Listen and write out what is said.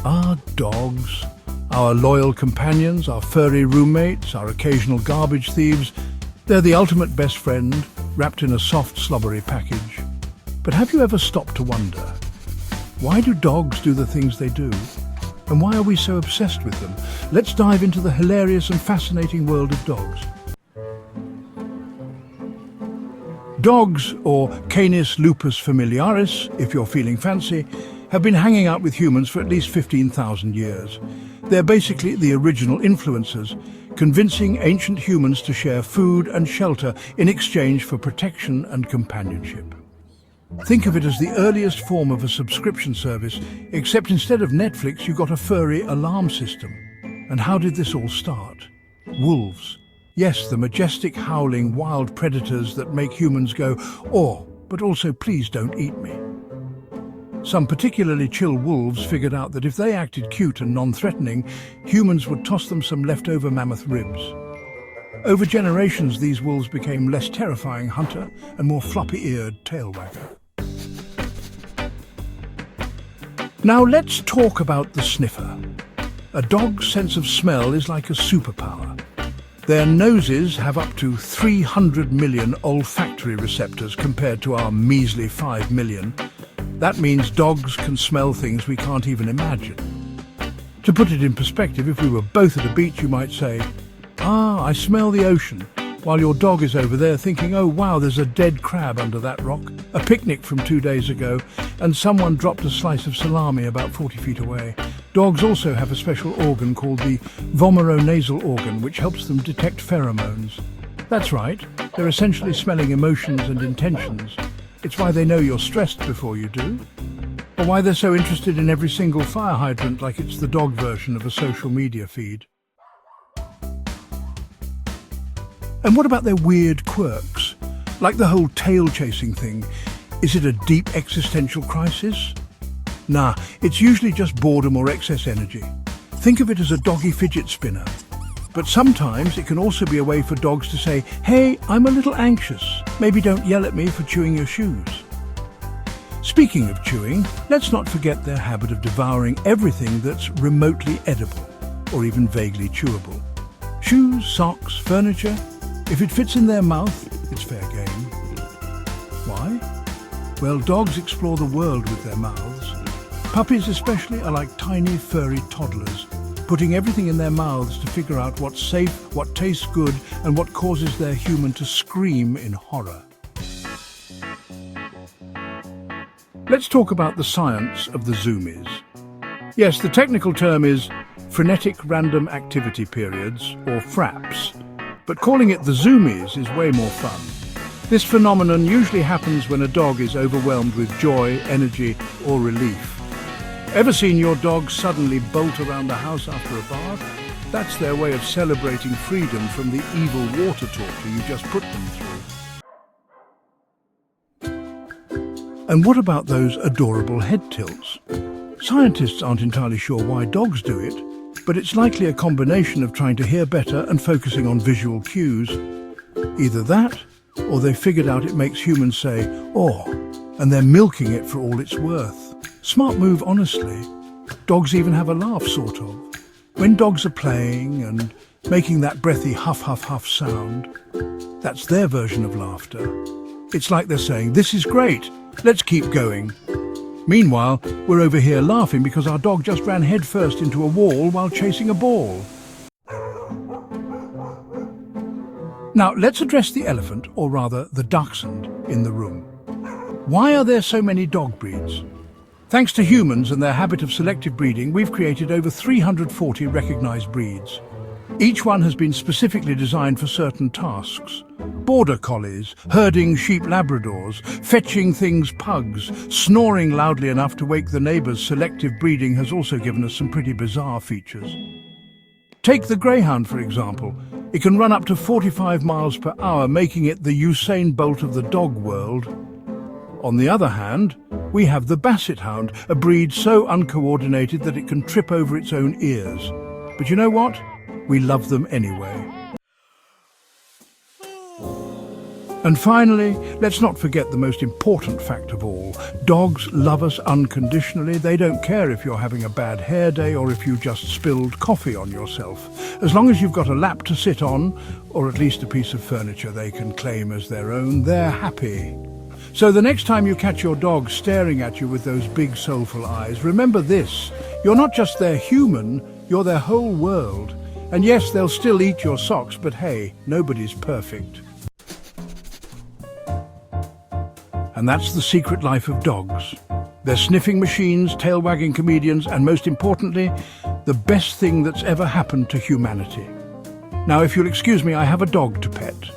Our dogs, our loyal companions, our furry roommates, our occasional garbage thieves, they're the ultimate best friend, wrapped in a soft, slobbery package. But have you ever stopped to wonder, why do dogs do the things they do? And why are we so obsessed with them? Let's dive into the hilarious and fascinating world of dogs. Dogs, or Canis lupus familiaris, if you're feeling fancy, have been hanging out with humans for at least 15,000 years. They're basically the original influencers, convincing ancient humans to share food and shelter in exchange for protection and companionship. Think of it as the earliest form of a subscription service, except instead of Netflix, you got a furry alarm system. And how did this all start? Wolves. Yes, the majestic, howling, wild predators that make humans go, "Oh, but also please don't eat me." Some particularly chill wolves figured out that if they acted cute and non-threatening, humans would toss them some leftover mammoth ribs. Over generations, these wolves became less terrifying hunter and more floppy-eared tail wagger. Now let's talk about the sniffer. A dog's sense of smell is like a superpower. Their noses have up to 300 million olfactory receptors compared to our measly 5 million. That means dogs can smell things we can't even imagine. To put it in perspective, if we were both at a beach, you might say, "Ah, I smell the ocean," while your dog is over there thinking, "Oh wow, there's a dead crab under that rock, a picnic from 2 days ago, and someone dropped a slice of salami about 40 feet away." Dogs also have a special organ called the vomeronasal organ, which helps them detect pheromones. That's right, they're essentially smelling emotions and intentions. It's why they know you're stressed before you do, or why they're so interested in every single fire hydrant like it's the dog version of a social media feed. And what about their weird quirks? Like the whole tail-chasing thing. Is it a deep existential crisis? Nah, it's usually just boredom or excess energy. Think of it as a doggy fidget spinner. But sometimes it can also be a way for dogs to say, "Hey, I'm a little anxious. Maybe don't yell at me for chewing your shoes." Speaking of chewing, let's not forget their habit of devouring everything that's remotely edible, or even vaguely chewable. Shoes, socks, furniture. If it fits in their mouth, it's fair game. Why? Well, dogs explore the world with their mouths. Puppies especially are like tiny furry toddlers, putting everything in their mouths to figure out what's safe, what tastes good, and what causes their human to scream in horror. Let's talk about the science of the Zoomies. Yes, the technical term is frenetic random activity periods, or FRAPs, but calling it the Zoomies is way more fun. This phenomenon usually happens when a dog is overwhelmed with joy, energy, or relief. Ever seen your dog suddenly bolt around the house after a bath? That's their way of celebrating freedom from the evil water torture you just put them through. And what about those adorable head tilts? Scientists aren't entirely sure why dogs do it, but it's likely a combination of trying to hear better and focusing on visual cues. Either that, or they figured out it makes humans say, "Oh," and they're milking it for all it's worth. Smart move, honestly. Dogs even have a laugh, sort of. When dogs are playing and making that breathy huff, huff, huff sound, that's their version of laughter. It's like they're saying, "This is great, let's keep going." Meanwhile, we're over here laughing because our dog just ran headfirst into a wall while chasing a ball. Now, let's address the elephant, or rather the dachshund, in the room. Why are there so many dog breeds? Thanks to humans and their habit of selective breeding, we've created over 340 recognized breeds. Each one has been specifically designed for certain tasks. Border collies, herding sheep labradors, fetching things pugs, snoring loudly enough to wake the neighbors. Selective breeding has also given us some pretty bizarre features. Take the greyhound, for example. It can run up to 45 miles per hour, making it the Usain Bolt of the dog world. On the other hand, we have the basset hound, a breed so uncoordinated that it can trip over its own ears. But you know what? We love them anyway. And finally, let's not forget the most important fact of all. Dogs love us unconditionally. They don't care if you're having a bad hair day or if you just spilled coffee on yourself. As long as you've got a lap to sit on, or at least a piece of furniture they can claim as their own, they're happy. So the next time you catch your dog staring at you with those big soulful eyes, remember this: you're not just their human, you're their whole world. And yes, they'll still eat your socks, but hey, nobody's perfect. And that's the secret life of dogs. They're sniffing machines, tail-wagging comedians, and most importantly, the best thing that's ever happened to humanity. Now, if you'll excuse me, I have a dog to pet.